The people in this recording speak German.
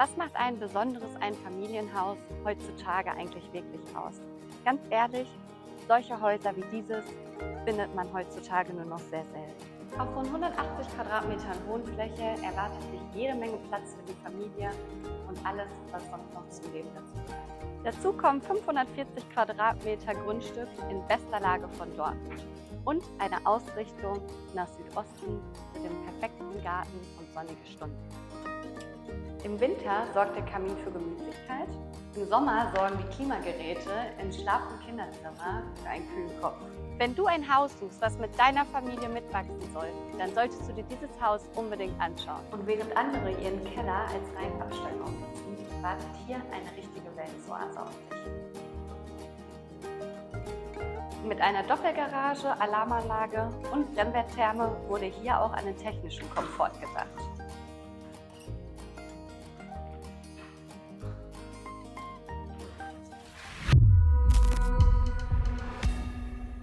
Was macht ein besonderes Einfamilienhaus heutzutage eigentlich wirklich aus? Ganz ehrlich, solche Häuser wie dieses findet man heutzutage nur noch sehr selten. Auf rund 180 Quadratmetern Wohnfläche erwartet dich jede Menge Platz für die Familie und alles, was sonst noch zum Leben dazu gehört. Dazu kommen 540 Quadratmeter Grundstück in bester Lage von Dortmund und eine Ausrichtung nach Südosten mit dem perfekten Garten und sonnige Stunden. Im Winter sorgt der Kamin für Gemütlichkeit. Im Sommer sorgen die Klimageräte im Schlaf- und Kinderzimmer für einen kühlen Kopf. Wenn du ein Haus suchst, was mit deiner Familie mitwachsen soll, dann solltest du dir dieses Haus unbedingt anschauen. Und während andere ihren Keller als reinen Abstellraum nutzen, wartet hier eine richtige Weltsoase auf dich. Mit einer Doppelgarage, Alarmanlage und Brennwerttherme wurde hier auch an den technischen Komfort gedacht.